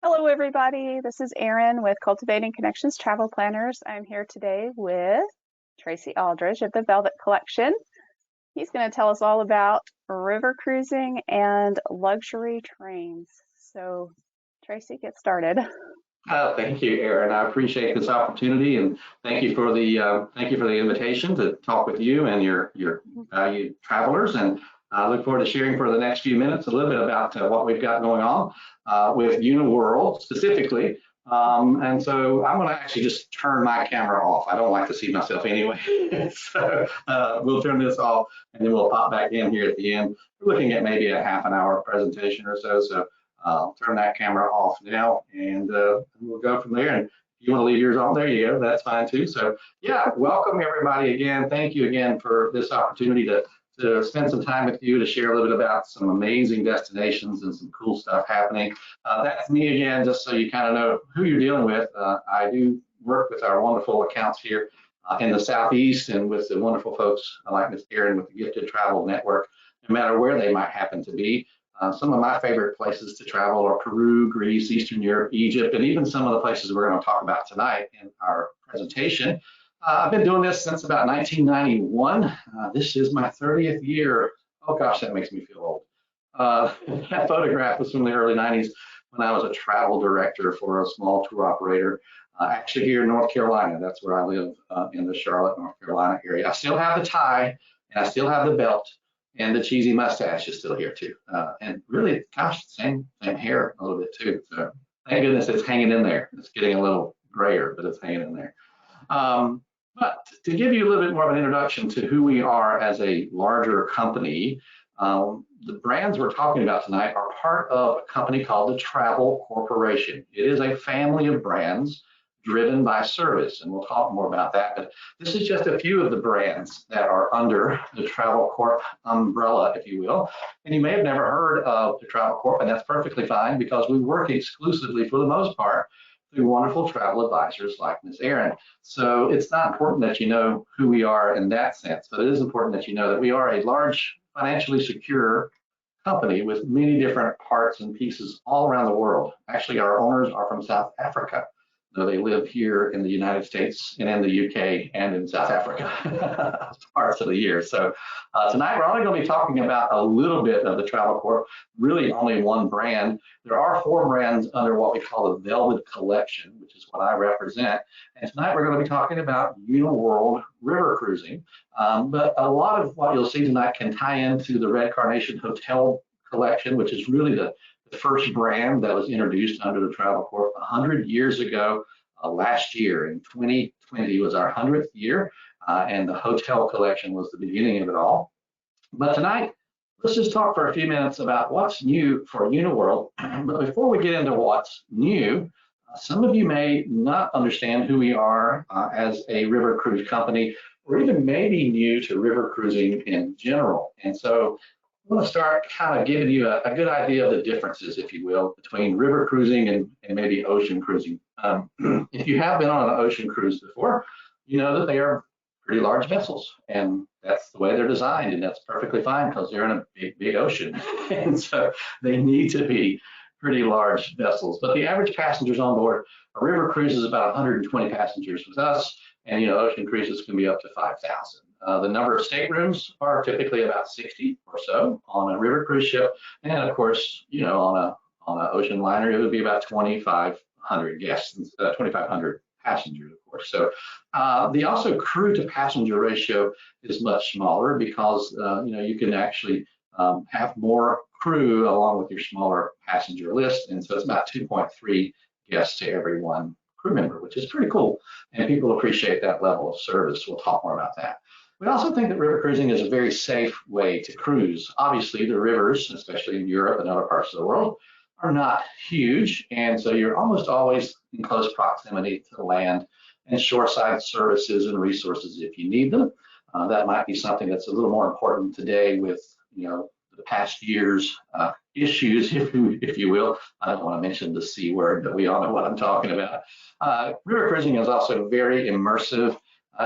Hello, everybody. This is Erin with Cultivating Connections Travel Planners. I'm here today with Tracy Aldridge of the Velvet Collection. He's going to tell us all about river cruising and luxury trains. So, Tracy, get started. Thank you, Erin. I appreciate this opportunity, and thank you for the invitation to talk with you and your valued travelers. And I look forward to sharing for the next few minutes a little bit about what we've got going on with Uniworld specifically. And so I'm going to actually just turn my camera off. I don't like to see myself anyway. So we'll turn this off, and then we'll pop back in here at the end. We're looking at maybe a half an hour presentation or so. So I'll turn that camera off now, and we'll go from there. And if you want to leave yours on, there you go. That's fine too. So yeah, welcome everybody again. Thank you again for this opportunity to spend some time with you to share a little bit about some amazing destinations and some cool stuff happening. That's me again, just so you kind of know who you're dealing with. I do work with our wonderful accounts here in the Southeast, and with the wonderful folks like Ms. Erin with the Gifted Travel Network, no matter where they might happen to be. Some of my favorite places to travel are Peru, Greece, Eastern Europe, Egypt, and even some of the places we're going to talk about tonight in our presentation. I've been doing this since about 1991. This is my 30th year. Oh gosh, that makes me feel old. That photograph was from the early 90s when I was a travel director for a small tour operator, actually here in North Carolina. That's where I live, in the Charlotte, North Carolina area. I still have the tie, and I still have the belt. And the cheesy mustache is still here too. And really, gosh, same hair a little bit too. So thank goodness it's hanging in there. It's getting a little grayer, but it's hanging in there. But to give you a little bit more of an introduction to who we are as a larger company, the brands we're talking about tonight are part of a company called the Travel Corporation. It is a family of brands driven by service, and we'll talk more about that. But this is just a few of the brands that are under the Travel Corp umbrella, if you will. And you may have never heard of the Travel Corp, and that's perfectly fine because we work exclusively, for the most part, through wonderful travel advisors like Ms. Erin. So it's not important that you know who we are in that sense, but it is important that you know that we are a large, financially secure company with many different parts and pieces all around the world. Actually, our owners are from South Africa. They live here in the United States and in the UK and in South Africa parts of the year. So tonight we're only going to be talking about a little bit of the Travel Corp, really only one brand. There are 4 brands under what we call the Velvet Collection, which is what I represent. And tonight we're going to be talking about Uniworld River Cruising. But a lot of what you'll see tonight can tie into the Red Carnation Hotel Collection, which is really the first brand that was introduced under the Travel Corp 100 years ago. Last year in 2020 was our 100th year, and the hotel collection was the beginning of it all. But tonight, let's just talk for a few minutes about what's new for Uniworld. But before we get into what's new, some of you may not understand who we are as a river cruise company, or even maybe new to river cruising in general. And so I want to start kind of giving you a good idea of the differences, if you will, between river cruising and maybe ocean cruising. If you have been on an ocean cruise before, you know that they are pretty large vessels, and that's the way they're designed, and that's perfectly fine because they're in a big, big ocean. And so they need to be pretty large vessels. But the average passengers on board a river cruise is about 120 passengers with us, and ocean cruises can be up to 5,000. The number of staterooms are typically about 60 or so on a river cruise ship, and of course, on an ocean liner, it would be about 2,500 guests, 2,500 passengers, of course. So the also crew to passenger ratio is much smaller because you can actually have more crew along with your smaller passenger list, and so it's about 2.3 guests to every one crew member, which is pretty cool, and people appreciate that level of service. We'll talk more about that. We also think that river cruising is a very safe way to cruise. Obviously, the rivers, especially in Europe and other parts of the world, are not huge, and so you're almost always in close proximity to the land and shoreside services and resources if you need them. That might be something that's a little more important today with the past year's issues, if you will. I don't want to mention the C word, but we all know what I'm talking about. River cruising is also very immersive.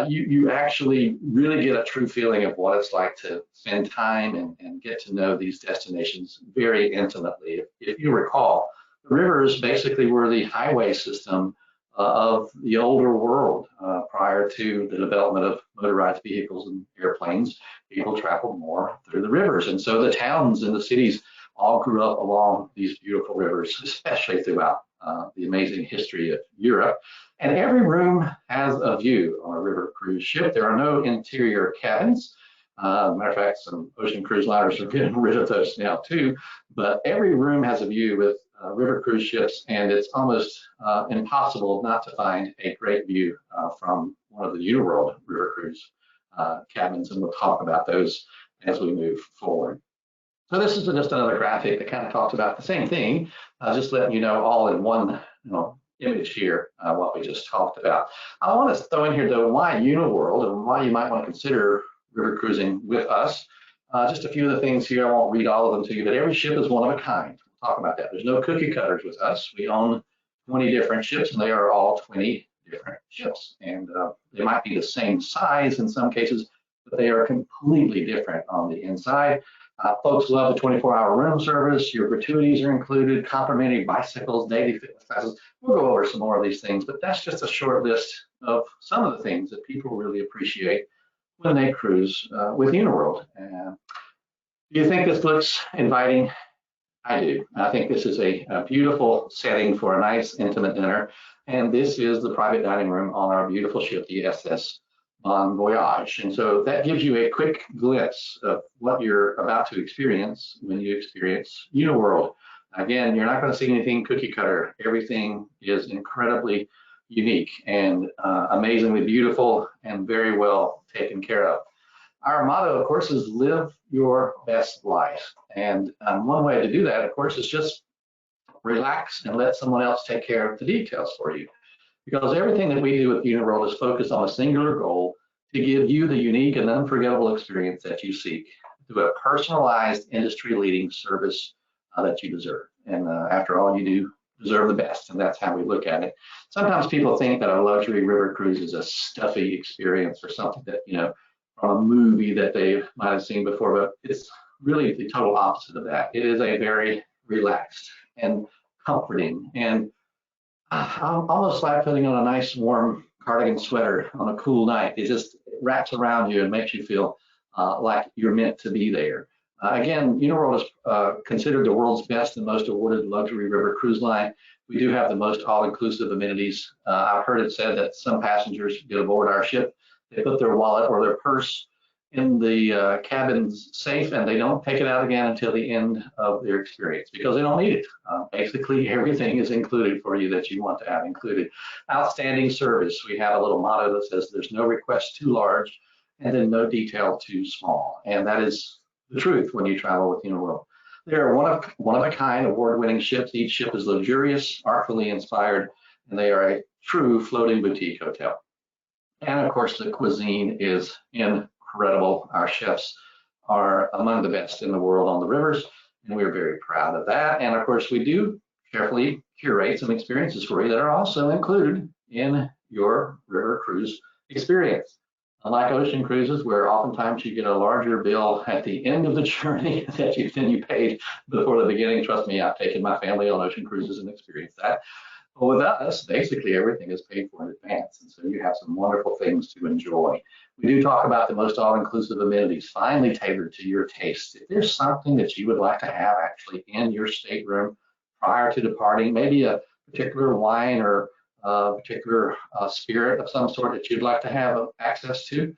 You actually really get a true feeling of what it's like to spend time and get to know these destinations very intimately. If you recall, the The rivers basically were the highway system of the older world. Prior to the development of motorized vehicles and airplanes, people traveled more through the rivers. And so the towns and the cities all grew up along these beautiful rivers, especially throughout the amazing history of Europe. And every room has a view on a river cruise ship. There are no interior cabins. Matter of fact, some ocean cruise liners are getting rid of those now too. But every room has a view with river cruise ships, and it's almost impossible not to find a great view from one of the Uniworld river cruise cabins, and we'll talk about those as we move forward. So this is just another graphic that kind of talks about the same thing, just letting you know all in one image here what we just talked about. I want to throw in here though why Uniworld and why you might want to consider river cruising with us. Just a few of the things here. I won't read all of them to you, but every ship is one of a kind. We'll talk about that. There's no cookie cutters with us. We own 20 different ships, and they are all 20 different ships. And they might be the same size in some cases, but they are completely different on the inside. Folks love the 24-hour room service. Your gratuities are included, complimentary bicycles, daily fitness classes. We'll go over some more of these things, but that's just a short list of some of the things that people really appreciate when they cruise with Uniworld. Do you think this looks inviting? I do. I think this is a beautiful setting for a nice intimate dinner. And this is the private dining room on our beautiful ship, the SS Bon Voyage. And so that gives you a quick glimpse of what you're about to experience when you experience Uniworld. Again, you're not going to see anything cookie cutter. Everything is incredibly unique and amazingly beautiful and very well taken care of. Our motto, of course, is live your best life. And one way to do that, of course, is just relax and let someone else take care of the details for you. Because everything that we do with Uniworld is focused on a singular goal to give you the unique and unforgettable experience that you seek through a personalized, industry-leading service that you deserve. And after all, you do deserve the best, and that's how we look at it. Sometimes people think that a luxury river cruise is a stuffy experience or something that, from a movie that they might have seen before, but it's really the total opposite of that. It is a very relaxed and comforting and almost like putting on a nice warm cardigan sweater on a cool night. It just wraps around you and makes you feel like you're meant to be there. Again, Uniworld is considered the world's best and most awarded luxury river cruise line. We do have the most all-inclusive amenities. I've heard it said that some passengers get aboard our ship, they put their wallet or their purse in the cabin's safe, and they don't take it out again until the end of their experience because they don't need it. Basically, everything is included for you that you want to have included. Outstanding service. We have a little motto that says there's no request too large and then no detail too small. And that is the truth when you travel with Uniworld. They are one of a kind, award-winning ships. Each ship is luxurious, artfully inspired, and they are a true floating boutique hotel. And of course, the cuisine is incredible. Our chefs are among the best in the world on the rivers, and we're very proud of that. And of course, we do carefully curate some experiences for you that are also included in your river cruise experience. Unlike ocean cruises, where oftentimes you get a larger bill at the end of the journey than you paid before the beginning. Trust me, I've taken my family on ocean cruises and experienced that. But with us, basically everything is paid for in advance, and so you have some wonderful things to enjoy. We do talk about the most all-inclusive amenities, finely tailored to your taste. If there's something that you would like to have actually in your stateroom prior to departing, maybe a particular wine or a particular spirit of some sort that you'd like to have access to,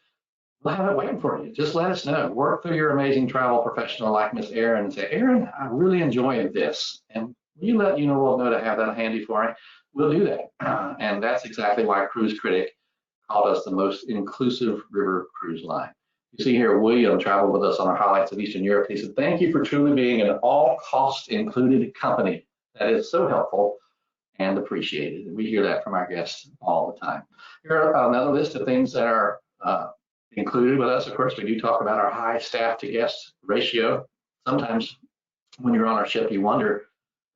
we'll have it waiting for you. Just let us know. Work through your amazing travel professional like Miss Erin and say, Erin, I really enjoyed this. And you let Uniworld know to have that handy for you. We'll do that. And that's exactly why Cruise Critic called us the most inclusive river cruise line. You see here, William traveled with us on our highlights of Eastern Europe. He said, thank you for truly being an all cost included company. That is so helpful and appreciated. And we hear that from our guests all the time. Here are another list of things that are included with us. Of course, we do talk about our high staff to guest ratio. Sometimes when you're on our ship, you wonder,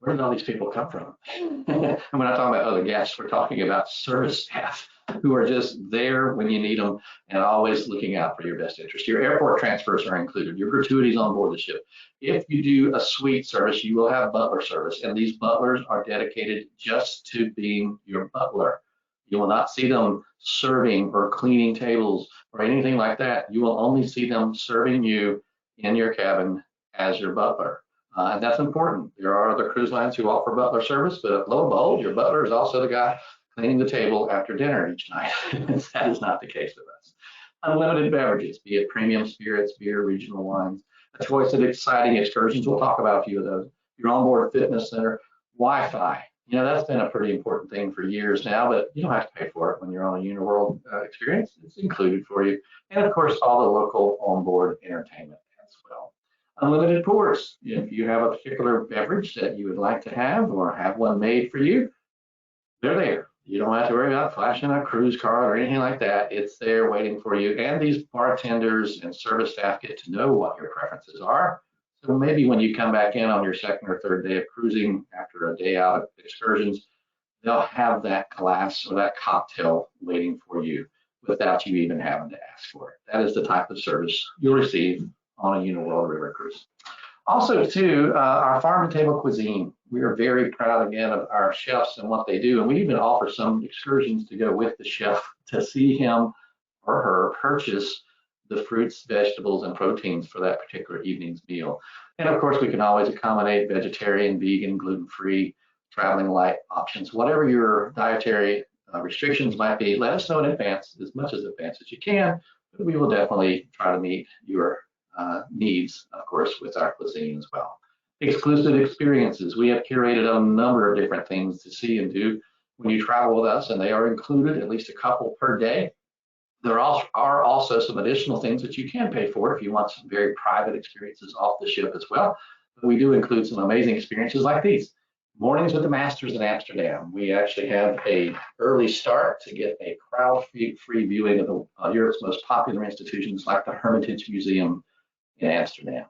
where did all these people come from? And we're not talking about other guests, we're talking about service staff. who are just there when you need them and always looking out for your best interest. Your airport transfers are included, your gratuities on board the ship. If you do a suite service, you will have butler service, and these butlers are dedicated just to being your butler. You will not see them serving or cleaning tables or anything like that. You will only see them serving you in your cabin as your butler. And that's important. There are other cruise lines who offer butler service, but lo and behold, your butler is also the guy cleaning the table after dinner each night. That is not the case with us. Unlimited beverages, be it premium spirits, beer, regional wines, a choice of exciting excursions. We'll talk about a few of those. Your onboard fitness center, Wi-Fi. You know, that's been a pretty important thing for years now, but you don't have to pay for it when you're on a Uniworld experience. It's included for you. And of course, all the local onboard entertainment as well. Unlimited pours. If you have a particular beverage that you would like to have or have one made for you, they're there. You don't have to worry about flashing a cruise card or anything like that. It's there waiting for you. And these bartenders and service staff get to know what your preferences are. So maybe when you come back in on your second or third day of cruising after a day out of excursions, they'll have that glass or that cocktail waiting for you without you even having to ask for it. That is the type of service you'll receive on a Uniworld River cruise. Also, too, our farm to table cuisine. We are very proud, again, of our chefs and what they do. And we even offer some excursions to go with the chef to see him or her purchase the fruits, vegetables, and proteins for that particular evening's meal. And of course, we can always accommodate vegetarian, vegan, gluten-free, traveling light options. Whatever your dietary restrictions might be, let us know in advance, as much as advance as you can, but we will definitely try to meet your needs, of course, with our cuisine as well. Exclusive experiences. We have curated a number of different things to see and do when you travel with us, and they are included, at least a couple per day. There are also some additional things that you can pay for if you want some very private experiences off the ship as well. But we do include some amazing experiences like these. Mornings with the Masters in Amsterdam. We actually have a early start to get a crowd-free viewing of Europe's most popular institutions like the Hermitage Museum in Amsterdam.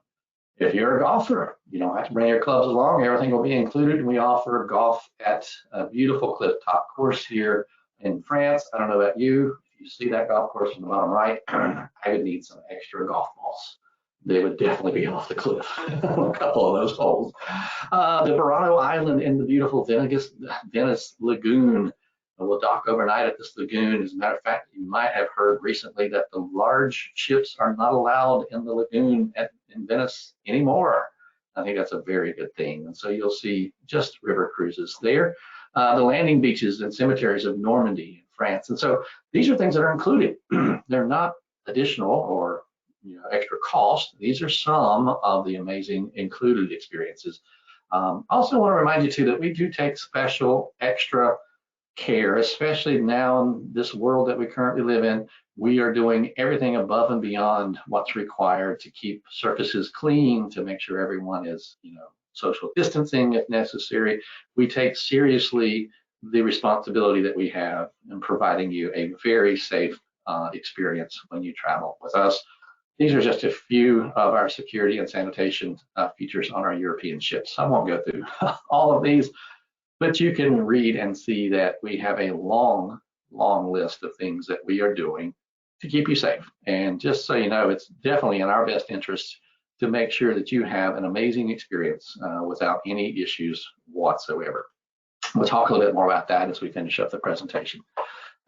If you're a golfer, you don't have to bring your clubs along. Everything will be included. We offer golf at a beautiful cliff-top course here in France. I don't know about you. If you see that golf course in the bottom right, I would need some extra golf balls. They would definitely be off the cliff on a couple of those holes. The Verano Island in the beautiful Venice Lagoon. We'll dock overnight at this lagoon. As a matter of fact, you might have heard recently that the large ships are not allowed in the lagoon in Venice anymore. I think that's a very good thing. And so you'll see just river cruises there. The landing beaches and cemeteries of Normandy in France. And so these are things that are included. They're not additional or extra cost. These are some of the amazing included experiences. Also want to remind you too that we do take special extra care, especially now in this world that we currently live in. We are doing everything above and beyond what's required to keep surfaces clean, to make sure everyone is, social distancing if necessary. We take seriously the responsibility that we have in providing you a very safe experience when you travel with us. These are just a few of our security and sanitation features on our European ships. I won't go through all of these, but you can read and see that we have a long list of things that we are doing to keep you safe. And just so you know, it's definitely in our best interest to make sure that you have an amazing experience without any issues whatsoever. We'll talk a little bit more about that as we finish up the presentation.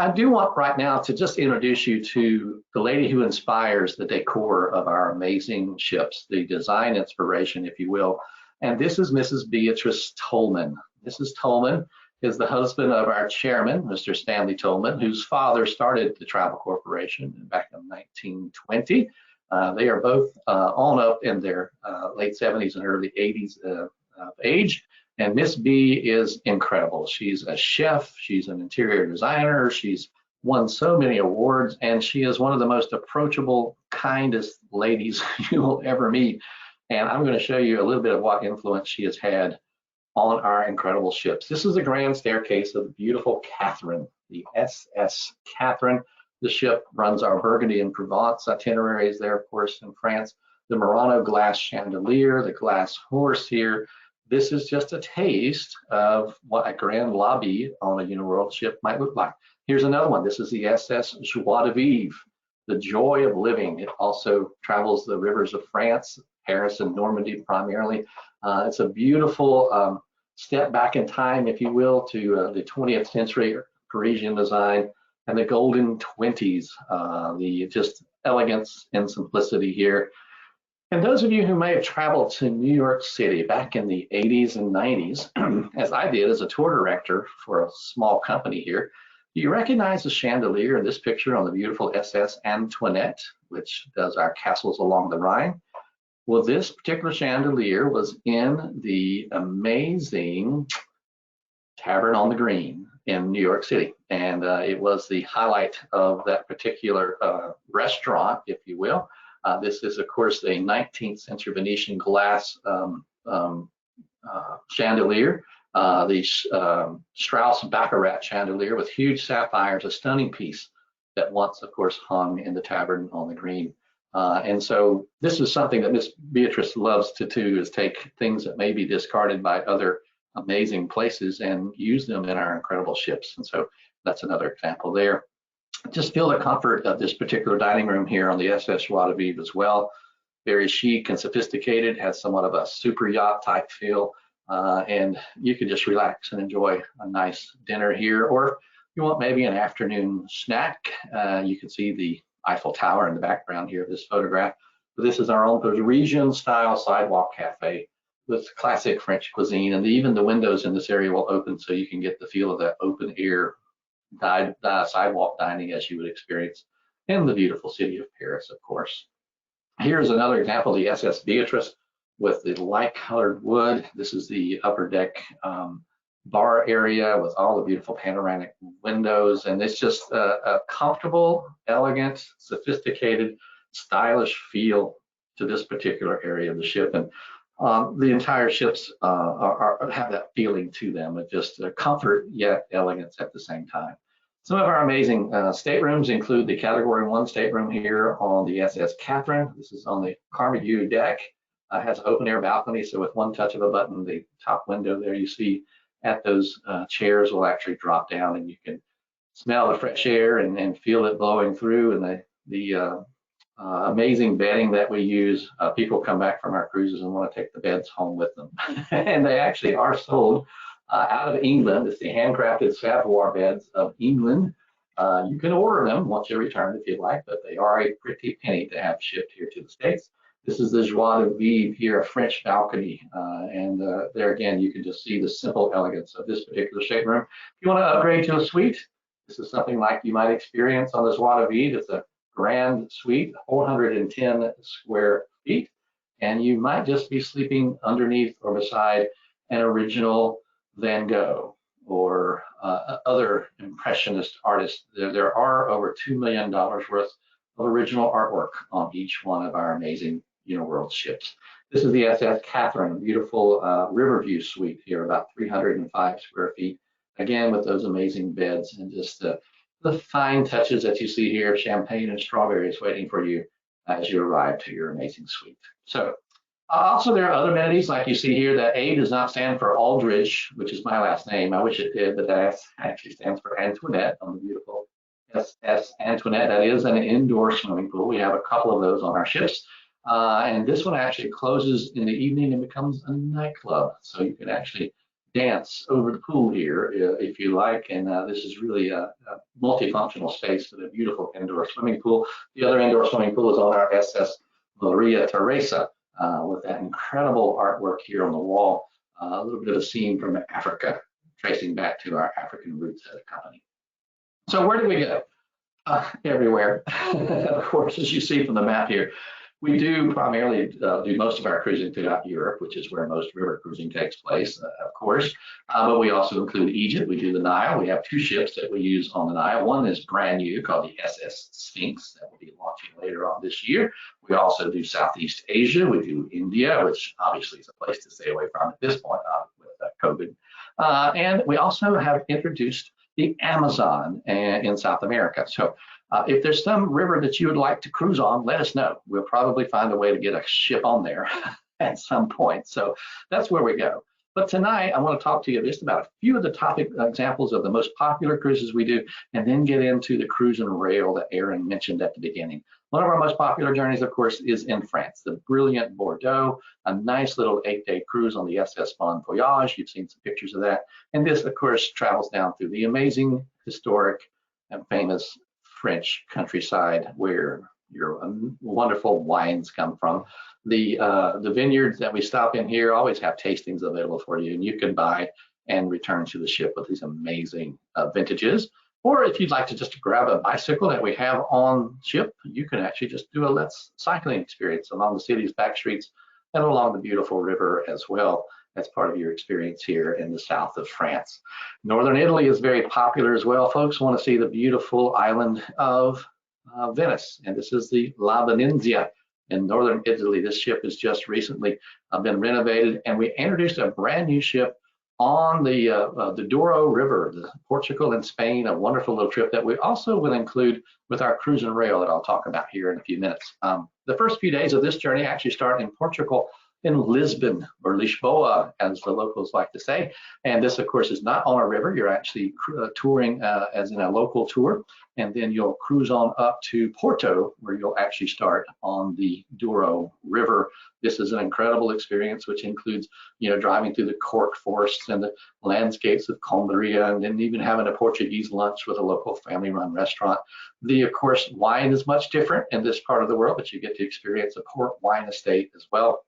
I do want right now to just introduce you to the lady who inspires the decor of our amazing ships, the design inspiration, if you will. And this is Mrs. Beatrice Tolman. Mrs. Tolman is the husband of our chairman, Mr. Stanley Tolman, whose father started the Travel Corporation back in 1920. They are both on up in their late 70s and early 80s of age. And Miss B is incredible. She's a chef, she's an interior designer, she's won so many awards, and she is one of the most approachable, kindest ladies you will ever meet. And I'm going to show you a little bit of what influence she has had on our incredible ships. This is the grand staircase of the beautiful Catherine, the SS Catherine. The ship runs our Burgundy and Provence itineraries there, of course, in France. The Murano glass chandelier, the glass horse here. This is just a taste of what a grand lobby on a Uniworld ship might look like. Here's another one. This is the SS Joie de Vivre, the joy of living. It also travels the rivers of France, Paris and Normandy primarily. It's a beautiful step back in time, if you will, to the 20th century Parisian design and the golden 20s, the just elegance and simplicity here. And those of you who may have traveled to New York City back in the 80s and 90s, as I did as a tour director for a small company here, do you recognize the chandelier in this picture on the beautiful SS Antoinette, which does our castles along the Rhine? Well, this particular chandelier was in the amazing Tavern on the Green in New York City. And it was the highlight of that particular restaurant, if you will. This is, of course, a 19th century Venetian glass chandelier, the Strauss Baccarat chandelier with huge sapphires, a stunning piece that once, of course, hung in the Tavern on the Green. And so this is something that Miss Beatrice loves to do, is take things that may be discarded by other amazing places and use them in our incredible ships. And so that's another example there. Just feel the comfort of this particular dining room here on the SS Joie de Vivre as well. Very chic and sophisticated, has somewhat of a super yacht type feel. And you can just relax and enjoy a nice dinner here. Or if you want maybe an afternoon snack, you can see the Eiffel Tower in the background here of this photograph. But this is our own Parisian style sidewalk cafe with classic French cuisine. And even the windows in this area will open so you can get the feel of that open air sidewalk dining as you would experience in the beautiful city of Paris, of course. Here's another example, the SS Beatrice with the light colored wood. This is the upper deck bar area with all the beautiful panoramic windows. And it's just a comfortable, elegant, sophisticated, stylish feel to this particular area of the ship. And the entire ships have that feeling to them of just comfort yet elegance at the same time. Some of our amazing staterooms include the Category 1 stateroom here on the SS Catherine. This is on the Carmignac deck. Has an open air balcony, so with one touch of a button, the top window there you see at those chairs will actually drop down, and you can smell the fresh air and feel it blowing through. And the amazing bedding that we use. People come back from our cruises and want to take the beds home with them. And they actually are sold out of England. It's the handcrafted Savoir beds of England. You can order them once you return if you'd like, but they are a pretty penny to have shipped here to the States. This is the Joie de Vivre here, a French balcony. And there again, you can just see the simple elegance of this particular stateroom. If you want to upgrade to a suite, this is something like you might experience on the Joie de Vivre. It's a grand suite, 410 square feet, and you might just be sleeping underneath or beside an original Van Gogh or other impressionist artists. There are over $2 million worth of original artwork on each one of our amazing Uniworld ships. This is the SS Catherine, a beautiful Riverview suite here, about 305 square feet, again with those amazing beds and just the fine touches that you see here, champagne and strawberries waiting for you as you arrive to your amazing suite. So also there are other amenities like you see here. That A does not stand for Aldridge, which is my last name. I wish it did, but that actually stands for Antoinette on the beautiful SS Antoinette. That is an indoor swimming pool. We have a couple of those on our ships. And this one actually closes in the evening and becomes a nightclub. So you can actually dance over the pool here if you like. And this is really a multifunctional space with a beautiful indoor swimming pool. The other indoor swimming pool is on our SS Maria Teresa with that incredible artwork here on the wall. A little bit of a scene from Africa, tracing back to our African roots as a company. So where do we go? Everywhere. Of course, as you see from the map here, we do primarily do most of our cruising throughout Europe, which is where most river cruising takes place, of course. But we also include Egypt. We do the Nile. We have two ships that we use on the Nile. One is brand new called the SS Sphinx that will be launching later on this year. We also do Southeast Asia. We do India, which obviously is a place to stay away from at this point with COVID. And we also have introduced the Amazon in South America. So if there's some river that you would like to cruise on, let us know. We'll probably find a way to get a ship on there at some point. So that's where we go. But tonight, I want to talk to you just about a few of the topic examples of the most popular cruises we do, and then get into the cruise and rail that Aaron mentioned at the beginning. One of our most popular journeys, of course, is in France, the brilliant Bordeaux, a nice little 8-day cruise on the SS Bon Voyage. You've seen some pictures of that. And this, of course, travels down through the amazing, historic, and famous French countryside where your wonderful wines come from. The vineyards that we stop in here always have tastings available for you, and you can buy and return to the ship with these amazing vintages. Or if you'd like to just grab a bicycle that we have on ship, you can actually just do a let's cycling experience along the city's back streets and along the beautiful river as well as part of your experience here in the south of France. Northern Italy is very popular as well. Folks want to see the beautiful island of Venice, and this is the La Venezia in northern Italy. This ship has just recently been renovated, and we introduced a brand new ship on the Douro River, Portugal and Spain, a wonderful little trip that we also will include with our cruise and rail that I'll talk about here in a few minutes. The first few days of this journey actually start in Portugal, in Lisbon, or Lisboa, as the locals like to say. And this, of course, is not on a river. You're actually touring as in a local tour. And then you'll cruise on up to Porto, where you'll actually start on the Douro River. This is an incredible experience, which includes, driving through the cork forests and the landscapes of Coimbra, and then even having a Portuguese lunch with a local family-run restaurant. Of course, wine is much different in this part of the world, but you get to experience a port wine estate as well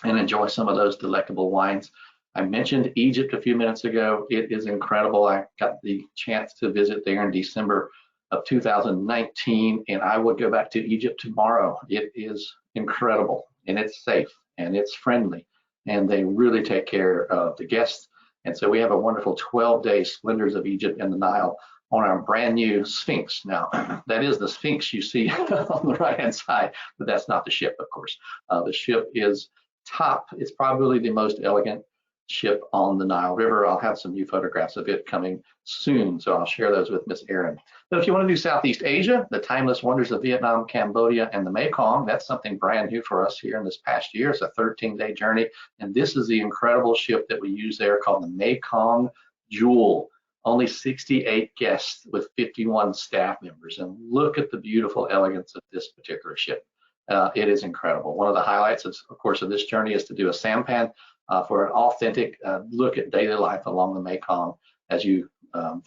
and enjoy some of those delectable wines. I mentioned Egypt a few minutes ago. It is incredible. I got the chance to visit there in December of 2019, and I would go back to Egypt tomorrow. It is incredible, and it's safe, and it's friendly, and they really take care of the guests. And so we have a wonderful 12-day Splendors of Egypt and the Nile on our brand new Sphinx. Now, that is the Sphinx you see on the right-hand side, but that's not the ship, of course. The ship is top. It's probably the most elegant ship on the Nile River. I'll have some new photographs of it coming soon, so I'll share those with Miss Erin. But if you want to do Southeast Asia, the timeless wonders of Vietnam, Cambodia, and the Mekong, that's something brand new for us here in this past year. It's a 13-day journey, and this is the incredible ship that we use there called the Mekong Jewel. Only 68 guests with 51 staff members, and look at the beautiful elegance of this particular ship. It is incredible. One of the highlights, of course, of this journey is to do a sampan for an authentic look at daily life along the Mekong as you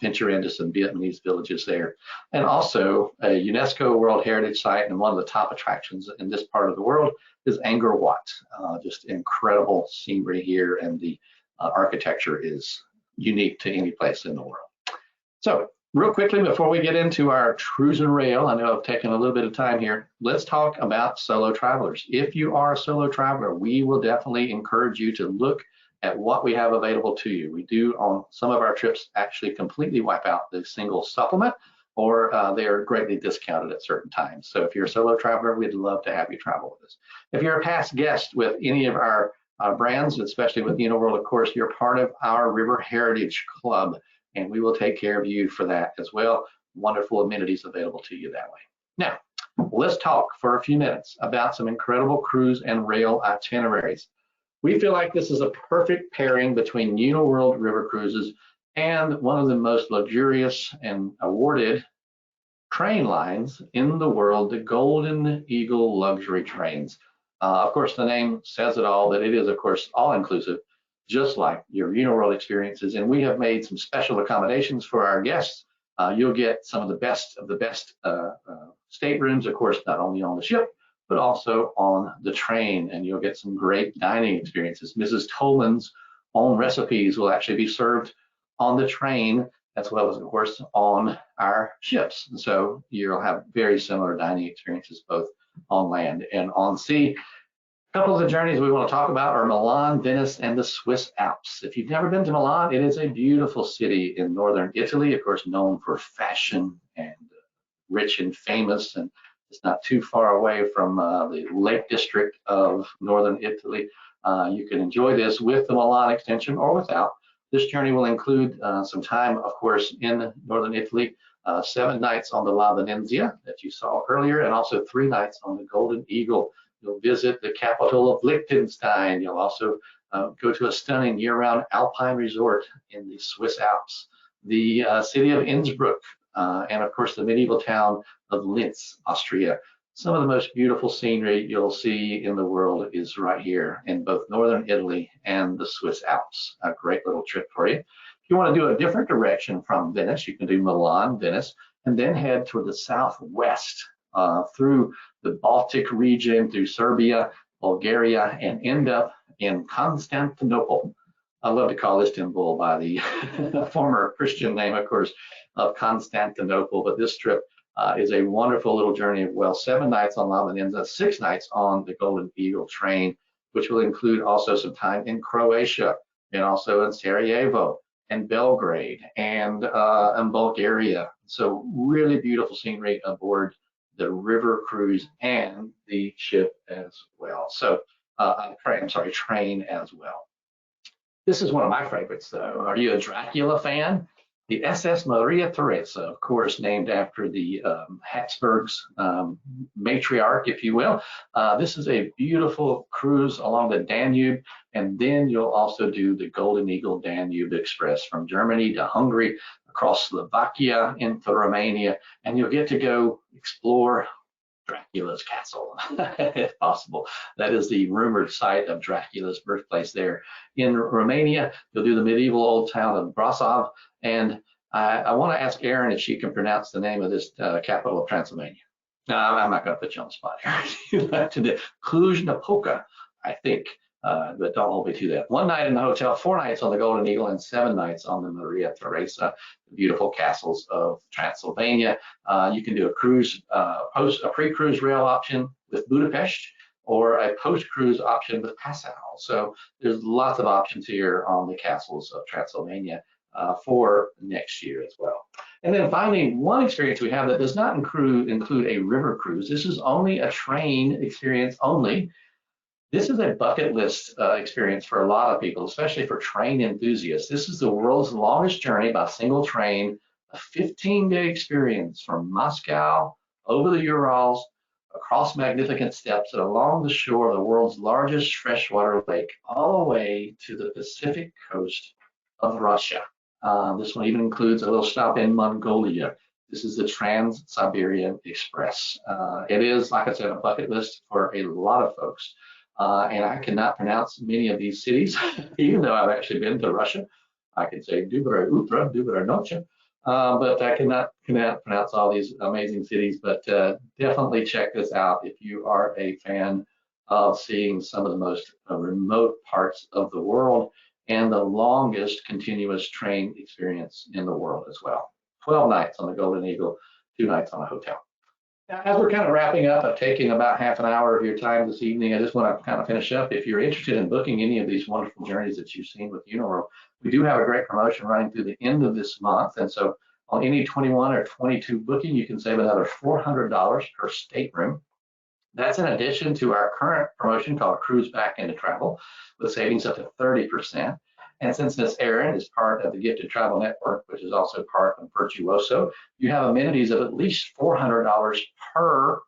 venture into some Vietnamese villages there. And also a UNESCO World Heritage Site, and one of the top attractions in this part of the world is Angkor Wat. Just incredible scenery here, and the architecture is unique to any place in the world. So real quickly, before we get into our cruise and rail, I know I've taken a little bit of time here, let's talk about solo travelers. If you are a solo traveler, we will definitely encourage you to look at what we have available to you. We do on some of our trips actually completely wipe out the single supplement, or they are greatly discounted at certain times. So if you're a solo traveler, we'd love to have you travel with us. If you're a past guest with any of our brands, especially with Uniworld, of course, you're part of our River Heritage Club, and we will take care of you for that as well. Wonderful amenities available to you that way. Now, let's talk for a few minutes about some incredible cruise and rail itineraries. We feel like this is a perfect pairing between Uniworld River Cruises and one of the most luxurious and awarded train lines in the world, the Golden Eagle Luxury Trains. Of course, the name says it all, that it is, of course, all-inclusive, just like your Uniworld experiences. And we have made some special accommodations for our guests. You'll get some of the best staterooms, of course, not only on the ship, but also on the train, and you'll get some great dining experiences. Mrs. Tolman's own recipes will actually be served on the train, as well as, of course, on our ships. And so you'll have very similar dining experiences both on land and on sea. A couple of the journeys we want to talk about are Milan, Venice, and the Swiss Alps. If you've never been to Milan, it is a beautiful city in northern Italy, of course, known for fashion and rich and famous, and it's not too far away from the Lake District of northern Italy. You can enjoy this with the Milan extension or without. This journey will include some time, of course, in northern Italy, 7 nights on the La Venezia that you saw earlier, and also 3 nights on the Golden Eagle You'll visit the capital of Liechtenstein. You'll also go to a stunning year-round alpine resort in the Swiss Alps, the city of Innsbruck, and of course the medieval town of Linz, Austria. Some of the most beautiful scenery you'll see in the world is right here in both northern Italy and the Swiss Alps. A great little trip for you. If you want to do a different direction from Venice, you can do Milan, Venice, and then head toward the southwest through the Baltic region, through Serbia, Bulgaria, and end up in Constantinople. I love to call Istanbul by the former Christian name, of course, of Constantinople, but this trip is a wonderful little journey of, well, 7 nights on La Maninza, 6 nights on the Golden Eagle train, which will include also some time in Croatia and also in Sarajevo and Belgrade and Bulgaria. So really beautiful scenery aboard the river cruise and the ship as well. So, train as well. This is one of my favorites, though. Are you a Dracula fan? The SS Maria Theresa, of course, named after the Habsburgs matriarch, if you will. This is a beautiful cruise along the Danube, and then you'll also do the Golden Eagle Danube Express from Germany to Hungary, across Slovakia into Romania, and you'll get to go explore Dracula's castle, if possible. That is the rumored site of Dracula's birthplace there. In Romania, you'll do the medieval old town of Brasov, and I want to ask Erin if she can pronounce the name of this capital of Transylvania. No, I'm not going to put you on the spot here. You have to do Cluj-Napoca, I think, but don't hold me to that. 1 night in the hotel, 4 nights on the Golden Eagle, and 7 nights on the Maria Theresa, the beautiful castles of Transylvania. You can do a cruise, a pre-cruise rail option with Budapest, or a post-cruise option with Passau. So there's lots of options here on the castles of Transylvania for next year as well. And then finally, one experience we have that does not include a river cruise. This is only a train experience only. This is a bucket list experience for a lot of people, especially for train enthusiasts. This is the world's longest journey by single train, a 15-day experience from Moscow over the Urals, across magnificent steppes and along the shore of the world's largest freshwater lake, all the way to the Pacific coast of Russia. This one even includes a little stop in Mongolia. This is the TRANS-SIBERIAN Express. It is, like I said, a bucket list for a lot of folks. And I cannot pronounce many of these cities, even though I've actually been to Russia. I can say Dubara Utra, Dubara Noche, but I cannot pronounce all these amazing cities. But definitely check this out if you are a fan of seeing some of the most remote parts of the world and the longest continuous train experience in the world as well. 12 nights on the Golden Eagle, 2 nights on a hotel. Now, as we're kind of wrapping up, I'm taking about half an hour of your time this evening. I just want to kind of finish up. If you're interested in booking any of these wonderful journeys that you've seen with Uniworld, we do have a great promotion running through the end of this month. And so on any 21 or 22 booking, you can save another $400 per stateroom. That's in addition to our current promotion called Cruise Back into Travel, with savings up to 30%. And since Ms. Erin is part of the Gifted Travel Network, which is also part of Virtuoso, you have amenities of at least $400 per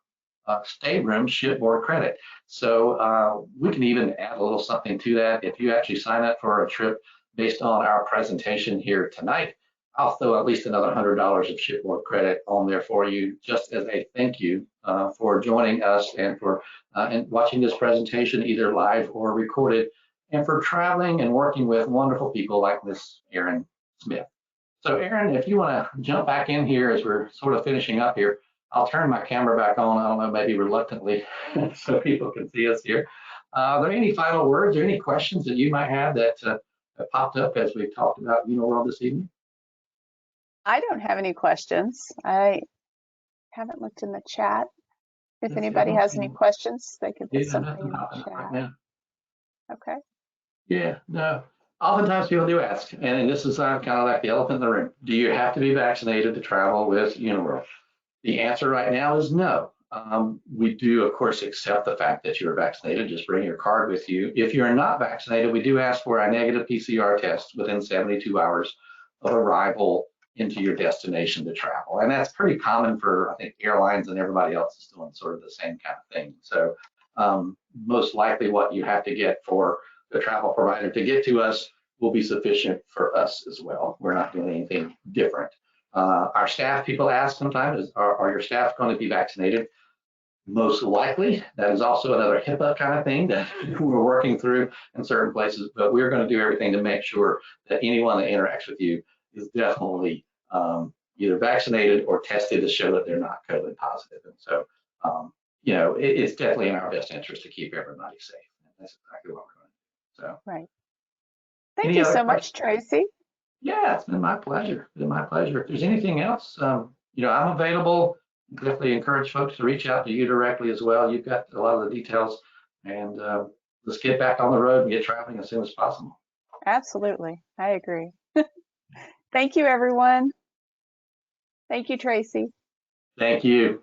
stateroom shipboard credit. So we can even add a little something to that. If you actually sign up for a trip based on our presentation here tonight, I'll throw at least another $100 of shipboard credit on there for you, just as a thank you for joining us and for and watching this presentation either live or recorded, and for traveling and working with wonderful people like Miss Erin Smith. So Erin, if you want to jump back in here as we're sort of finishing up here, I'll turn my camera back on, I don't know, maybe reluctantly, so people can see us here. Are there any final words or any questions that you might have that popped up as we've talked about Uniworld this evening? I don't have any questions. I haven't looked in the chat. If anybody has any questions, they could put something in the chat. Right. Okay. Yeah, no. Oftentimes people do ask, and this is kind of like the elephant in the room. Do you have to be vaccinated to travel with Uniworld? The answer right now is no. We do, of course, accept the fact that you're vaccinated. Just bring your card with you. If you're not vaccinated, we do ask for a negative PCR test within 72 hours of arrival into your destination to travel. And that's pretty common for, I think, airlines, and everybody else is doing sort of the same kind of thing. So most likely what you have to get for the travel provider to get to us will be sufficient for us as well. We're not doing anything different. Our staff, people ask sometimes, are your staff going to be vaccinated? Most likely. That is also another HIPAA kind of thing that we're working through in certain places, but we're going to do everything to make sure that anyone that interacts with you is definitely either vaccinated or tested to show that they're not COVID positive. And so, you know, it's definitely in our best interest to keep everybody safe. And that's exactly what we're going to do. So, Right. Thank any you other so questions? much, Tracy. Yeah, it's been my pleasure. It's been my pleasure. If there's anything else, you know, I'm available. Definitely encourage folks to reach out to you directly as well. You've got a lot of the details, and let's get back on the road and get traveling as soon as possible. Absolutely. I agree. Thank you, everyone. Thank you, Tracy. Thank you.